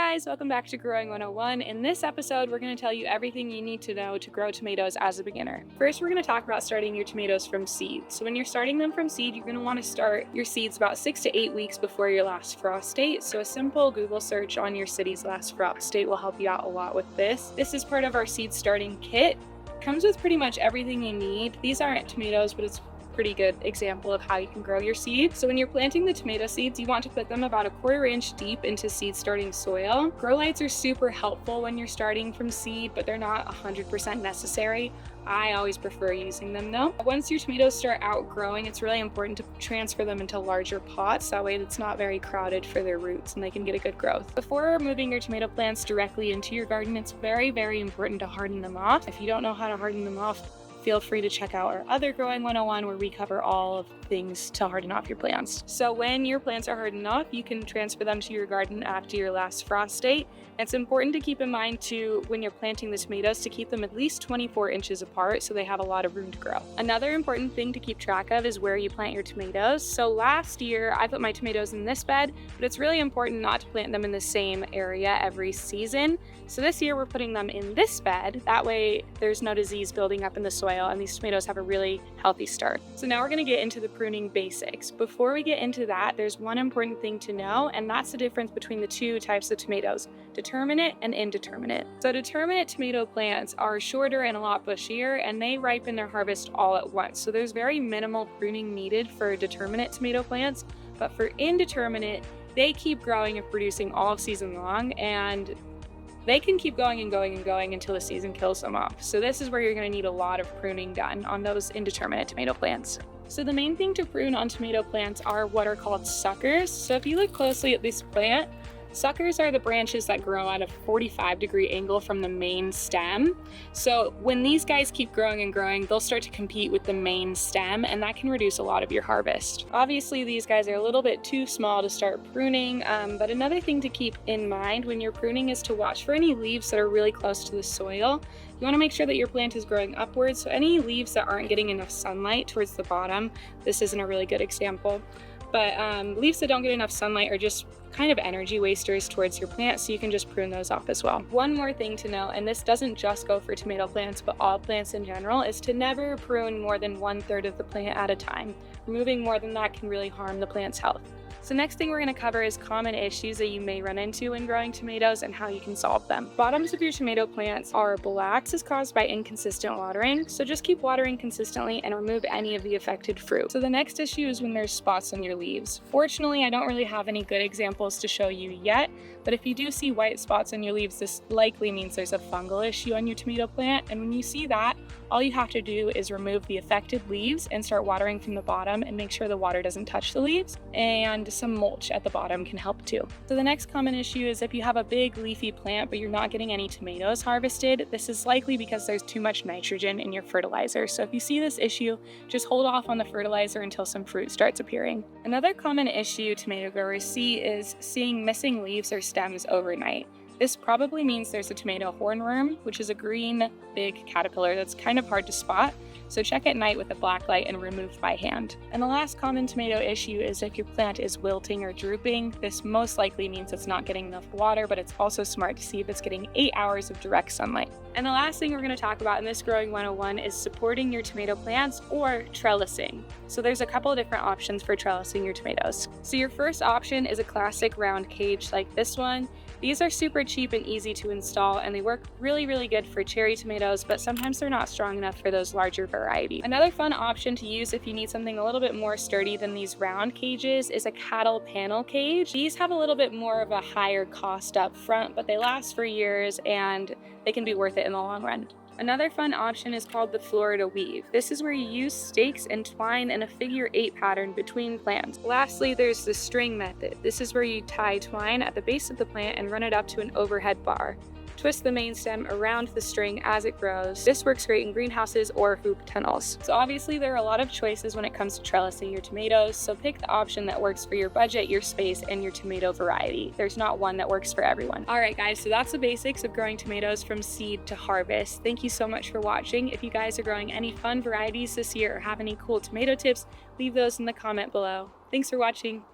guys, welcome back to Growing 101. In this episode, we're going to tell you everything you need to know to grow tomatoes as a beginner. First, we're going to talk about starting your tomatoes from seed. So when you're starting them from seed, you're going to want to start your seeds about 6 to 8 weeks before your last frost date. So a simple Google search on your city's last frost date will help you out a lot with this. This is part of our seed starting kit. It comes with pretty much everything you need. These aren't tomatoes, but it's pretty good example of how you can grow your seeds. So when you're planting the tomato seeds, you want to put them about a 1/4 inch deep into seed starting soil. Grow lights are super helpful when you're starting from seed, but they're not 100% necessary. I always prefer using them though. Once your tomatoes start outgrowing, it's really important to transfer them into larger pots. That way it's not very crowded for their roots and they can get a good growth. Before moving your tomato plants directly into your garden, it's very, very important to harden them off. If you don't know how to harden them off, feel free to check out our other Growing 101 where we cover all of things to harden off your plants. So when your plants are hardened off, you can transfer them to your garden after your last frost date. It's important to keep in mind too, when you're planting the tomatoes, to keep them at least 24 inches apart so they have a lot of room to grow. Another important thing to keep track of is where you plant your tomatoes. So last year I put my tomatoes in this bed, but it's really important not to plant them in the same area every season. So this year we're putting them in this bed. That way there's no disease building up in the soil and these tomatoes have a really healthy start. So now we're going to get into the pruning basics. Before we get into that, there's one important thing to know, and that's the difference between the two types of tomatoes, determinate and indeterminate. So determinate tomato plants are shorter and a lot bushier, and they ripen their harvest all at once. So there's very minimal pruning needed for determinate tomato plants, but for indeterminate, they keep growing and producing all season long, and they can keep going and going and going until the season kills them off. So this is where you're going to need a lot of pruning done on those indeterminate tomato plants. So the main thing to prune on tomato plants are what are called suckers. So if you look closely at this plant, suckers are the branches that grow at a 45-degree angle from the main stem. So when these guys keep growing and growing, they'll start to compete with the main stem, and that can reduce a lot of your harvest. Obviously, these guys are a little bit too small to start pruning, but another thing to keep in mind when you're pruning is to watch for any leaves that are really close to the soil. You want to make sure that your plant is growing upwards, so any leaves that aren't getting enough sunlight towards the bottom, this isn't a really good example. But leaves that don't get enough sunlight are just kind of energy wasters towards your plant, so you can just prune those off as well. One more thing to know, and this doesn't just go for tomato plants, but all plants in general, is to never prune more than 1/3 of the plant at a time. Removing more than that can really harm the plant's health. So next thing we're going to cover is common issues that you may run into when growing tomatoes and how you can solve them. Bottoms of your tomato plants are black. This is caused by inconsistent watering, so just keep watering consistently and remove any of the affected fruit. So the next issue is when there's spots on your leaves. Fortunately, I don't really have any good examples to show you yet, but if you do see white spots on your leaves, this likely means there's a fungal issue on your tomato plant, and when you see that, all you have to do is remove the affected leaves and start watering from the bottom and make sure the water doesn't touch the leaves, and some mulch at the bottom can help too. So the next common issue is if you have a big leafy plant but you're not getting any tomatoes harvested, this is likely because there's too much nitrogen in your fertilizer. So if you see this issue, just hold off on the fertilizer until some fruit starts appearing. Another common issue tomato growers see is seeing missing leaves or stems overnight. This probably means there's a tomato hornworm, which is a green, big caterpillar that's kind of hard to spot. So check at night with a black light and remove by hand. And the last common tomato issue is if your plant is wilting or drooping. This most likely means it's not getting enough water, but it's also smart to see if it's getting 8 hours of direct sunlight. And the last thing we're going to talk about in this Growing 101 is supporting your tomato plants or trellising. So there's a couple of different options for trellising your tomatoes. So your first option is a classic round cage like this one. These are super cheap and easy to install, and they work really, really good for cherry tomatoes, but sometimes they're not strong enough for those larger varieties. Another fun option to use if you need something a little bit more sturdy than these round cages is a cattle panel cage. These have a little bit more of a higher cost up front, but they last for years and they can be worth it in the long run. Another fun option is called the Florida weave. This is where you use stakes and twine in a figure 8 pattern between plants. Lastly, there's the string method. This is where you tie twine at the base of the plant and run it up to an overhead bar. Twist the main stem around the string as it grows. This works great in greenhouses or hoop tunnels. So obviously there are a lot of choices when it comes to trellising your tomatoes, so pick the option that works for your budget, your space, and your tomato variety. There's not one that works for everyone. Alright guys, so that's the basics of growing tomatoes from seed to harvest. Thank you so much for watching. If you guys are growing any fun varieties this year or have any cool tomato tips, leave those in the comment below. Thanks for watching.